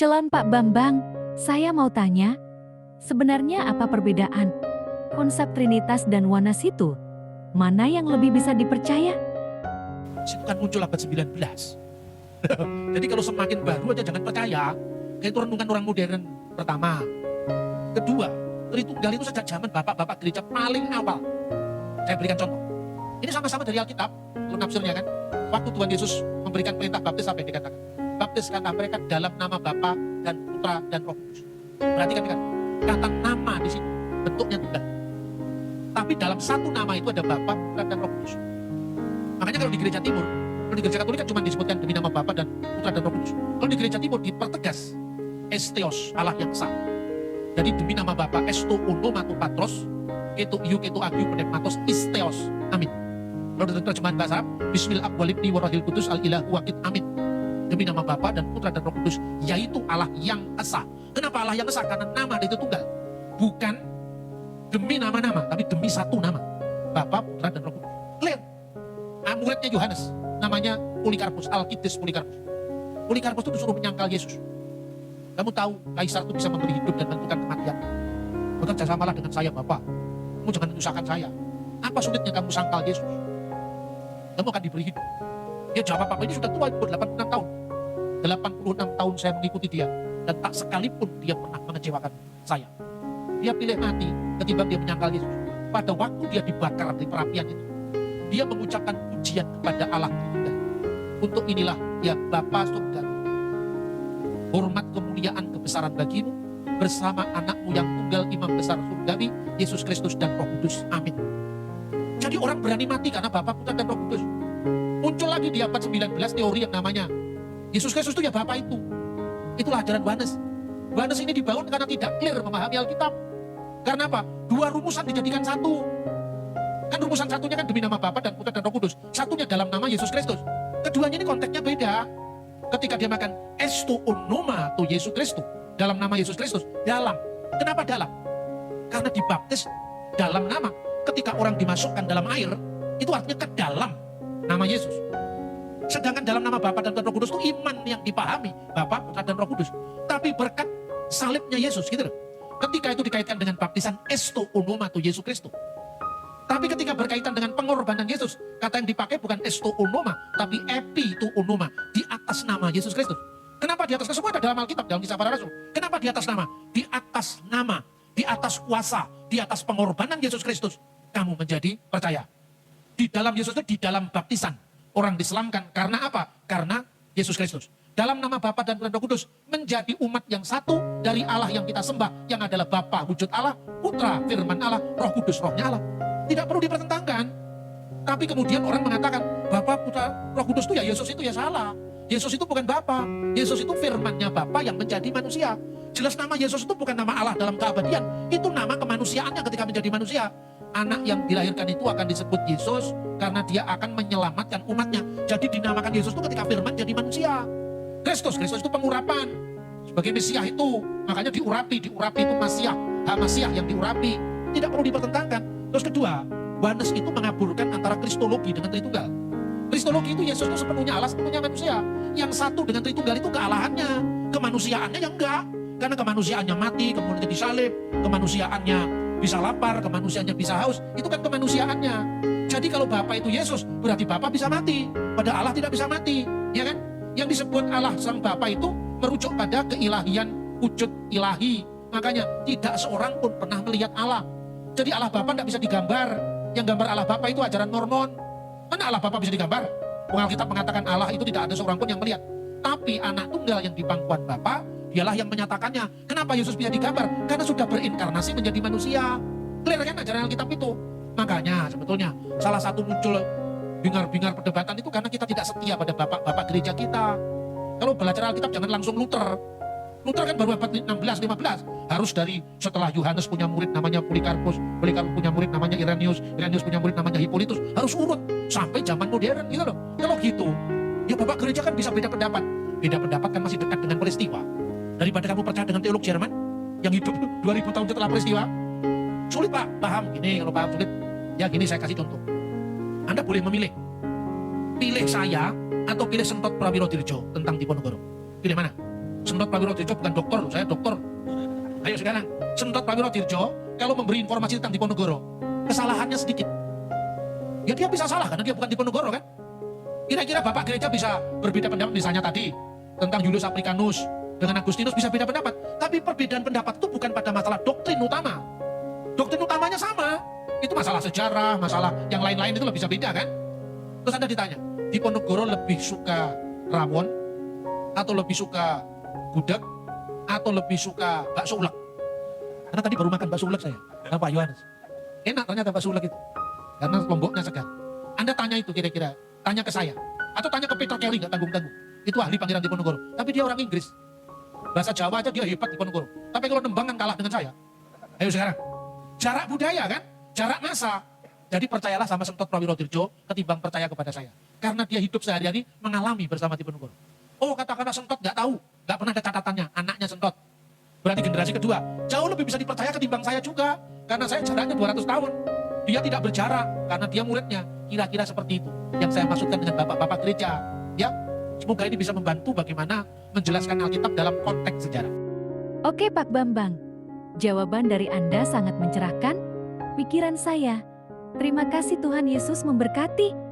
Shalom Pak Bambang, saya mau tanya, sebenarnya apa perbedaan konsep Trinitas dan Oneness itu? Mana yang lebih bisa dipercaya? Itu kan muncul abad 19. Jadi kalau semakin baru aja jangan percaya. Itu renungan orang modern pertama. Kedua, Tritunggal itu sejak zaman bapak-bapak gereja paling awal. Saya berikan contoh. Ini sama-sama dari Alkitab, kalau nafsirnya kan. Waktu Tuhan Yesus memberikan perintah baptis, apa yang dikatakan? Baptiskanlah mereka dalam nama Bapa dan Putra dan Roh Kudus. Perhatikan kan, kata nama di sini bentuknya tunggal. Tapi dalam satu nama itu ada Bapa, Putra dan Roh Kudus. Makanya kalau di gereja timur, kalau di gereja Katolik kan cuma disebutkan demi nama Bapa dan Putra dan Roh Kudus. Kalau di gereja timur dipertegas Esteos, Allah yang esa. Jadi demi nama Bapa, Esto Onomato Patros, Keto Iu Keto Agiu Pneumatos Isteos. Amin. Kalau dari terjemahan bahasa Arab, Bismillah Walibni Warahil Kudus Al-Ilahu Wakid. Amin. Demi nama Bapa dan Putra dan Roh Kudus, yaitu Allah yang esa. Kenapa Allah yang esa? Karena nama itu tunggal. Bukan demi nama-nama, tapi demi satu nama. Bapa, Putra dan Roh Kudus. Clear. Muridnya Yohanes, namanya Polikarpus, Alkitis Polikarpus. Polikarpus itu disuruh menyangkal Yesus. Kamu tahu, Kaisar itu bisa memberi hidup dan menentukan kematian. Bekerja samalah dengan saya, Bapak. Kamu jangan menyusahkan saya. Apa sulitnya kamu sangkal Yesus? Kamu akan diberi hidup. Dia jawab, Bapak ini sudah tua, 86 tahun. 86 tahun saya mengikuti dia. Dan tak sekalipun dia pernah mengecewakan saya. Dia pilih mati ketimbang dia menyangkal Yesus. Pada waktu dia dibakar di perapian itu, dia mengucapkan pujian kepada Allah Tritunggal. Untuk inilah ya Bapa Surgawi, hormat kemuliaan kebesaran bagimu, bersama anakmu yang tunggal imam besar surgawi, Yesus Kristus dan Roh Kudus. Amin. Jadi orang berani mati karena Bapa, Putra dan Roh Kudus. Muncul lagi di abad 19 teori yang namanya Yesus Kristus itu ya Bapa itu. Itulah ajaran Oneness. Oneness ini dibangun karena tidak clear memahami Alkitab. Karena apa? Dua rumusan dijadikan satu. Kan rumusan satunya kan demi nama Bapa dan Putra dan Roh Kudus. Satunya dalam nama Yesus Kristus. Keduanya ini konteksnya beda. Ketika dia makan esto onoma to Yesus Kristus, dalam nama Yesus Kristus, dalam. Kenapa dalam? Karena dibaptis dalam nama. Ketika orang dimasukkan dalam air, itu artinya ke dalam nama Yesus. Sedangkan dalam nama Bapa dan Roh Kudus itu iman yang dipahami, Bapa, Putra dan Roh Kudus. Tapi berkat salibnya Yesus, gitu loh. Ketika itu dikaitkan dengan baptisan esto onoma to Yesus Kristus. Tapi ketika berkaitan dengan pengorbanan Yesus, kata yang dipakai bukan esto onoma, tapi epi tu onoma, di atas nama Yesus Kristus. Kenapa di atas? Semua ada dalam Alkitab, dalam Kisah Para Rasul. Kenapa di atas nama? Di atas nama, di atas kuasa, di atas pengorbanan Yesus Kristus, kamu menjadi percaya. Di dalam Yesus itu, di dalam baptisan, orang diselamkan. Karena apa? Karena Yesus Kristus. Dalam nama Bapa dan Roh Kudus, menjadi umat yang satu dari Allah yang kita sembah, yang adalah Bapa wujud Allah, Putra firman Allah, Roh Kudus rohnya Allah. Tidak perlu dipertentangkan. Tapi kemudian orang mengatakan, Bapa, Putra, Roh Kudus itu ya Yesus itu ya salah. Yesus itu bukan Bapa. Yesus itu firmannya Bapa yang menjadi manusia. Jelas nama Yesus itu bukan nama Allah dalam keabadian. Itu nama kemanusiaannya ketika menjadi manusia. Anak yang dilahirkan itu akan disebut Yesus karena dia akan menyelamatkan umatnya. Jadi dinamakan Yesus itu ketika firman jadi manusia. Kristus itu pengurapan. Sebagai Mesias itu, makanya diurapi itu Masiah. Masiah yang diurapi. Tidak perlu dipertentangkan. Terus kedua, Oneness itu mengaburkan antara Kristologi dengan Tritunggal. Kristologi itu Yesus itu sepenuhnya Allah, sepenuhnya manusia. Yang satu dengan Tritunggal itu kealahannya, kemanusiaannya yang enggak. Karena kemanusiaannya mati, kemudian disalib, kemanusiaannya bisa lapar, kemanusiaannya bisa haus, itu kan kemanusiaannya. Jadi kalau Bapa itu Yesus, berarti Bapa bisa mati. Pada Allah tidak bisa mati, ya kan? Yang disebut Allah sang Bapa itu merujuk pada keilahian wujud ilahi. Makanya tidak seorang pun pernah melihat Allah. Jadi Allah Bapa tidak bisa digambar. Yang gambar Allah Bapa itu ajaran Mormon. Mana Allah Bapa bisa digambar? Alkitab mengatakan Allah itu tidak ada seorang pun yang melihat. Tapi anak tunggal yang di pangkuan Bapa, dialah yang menyatakannya. Kenapa Yesus bisa digambar? Karena sudah berinkarnasi menjadi manusia. Clear kan ajaran Alkitab itu? Makanya sebetulnya salah satu muncul bingar-bingar perdebatan itu karena kita tidak setia pada bapak-bapak gereja kita. Kalau belajar Alkitab jangan langsung Luther. Luther kan baru abad 16-15. Harus dari setelah Yohanes punya murid namanya Polikarpus, Polikarpus punya murid namanya Irenaeus, Irenaeus punya murid namanya Hippolytus. Harus urut sampai zaman modern gitu loh. Kalau gitu, ya bapak gereja kan bisa beda pendapat. Beda pendapat kan masih dekat dengan peristiwa. Daripada kamu percaya dengan teolog Jerman yang hidup 2000 tahun setelah peristiwa. Sulit Pak, paham gini. Kalau paham sulit, ya gini saya kasih contoh. Anda boleh memilih. Pilih saya atau pilih Sentot Prawiro Dirjo tentang Diponegoro. Pilih mana? Sentot Prawirodirjo bukan dokter, saya dokter. Ayo sekarang, Sentot Prawirodirjo kalau memberi informasi tentang Diponegoro, kesalahannya sedikit. Ya dia bisa salah karena dia bukan Diponegoro kan. Kira-kira Bapak gereja bisa berbeda pendapat misalnya tadi tentang Julius Africanus dengan Agustinus bisa beda pendapat. Tapi perbedaan pendapat itu bukan pada masalah doktrin utama. Doktrin utamanya sama. Itu masalah sejarah, masalah yang lain-lain itu bisa beda kan. Terus Anda ditanya, Diponegoro lebih suka rawon atau lebih suka gudeg atau lebih suka bakso ulek? Karena tadi baru makan bakso ulek saya sama Pak Yohanes. Enak ternyata bakso ulek itu. Karena lomboknya segar. Anda tanya itu kira-kira, tanya ke saya. Atau tanya ke Peter Kelly, gak tanggung-tanggung. Itu ahli Pangeran Diponegoro. Tapi dia orang Inggris. Bahasa Jawa aja dia hebat Diponegoro. Tapi kalau nembang kan kalah dengan saya. Ayo sekarang. Jarak budaya kan? Jarak masa. Jadi percayalah sama Sentot Prawirodirjo ketimbang percaya kepada saya. Karena dia hidup sehari-hari mengalami bersama Diponegoro. Oh katakanlah Sentot gak tahu. Gak pernah ada catatannya. Anaknya Sentot. Berarti generasi kedua. Jauh lebih bisa dipercaya ketimbang saya juga. Karena saya jaraknya 200 tahun. Dia tidak berjarak karena dia muridnya. Kira-kira seperti itu yang saya maksudkan dengan bapak-bapak gereja. Ya, semoga ini bisa membantu bagaimana menjelaskan Alkitab dalam konteks sejarah. Oke Pak Bambang, jawaban dari Anda sangat mencerahkan pikiran saya. Terima kasih Tuhan Yesus memberkati.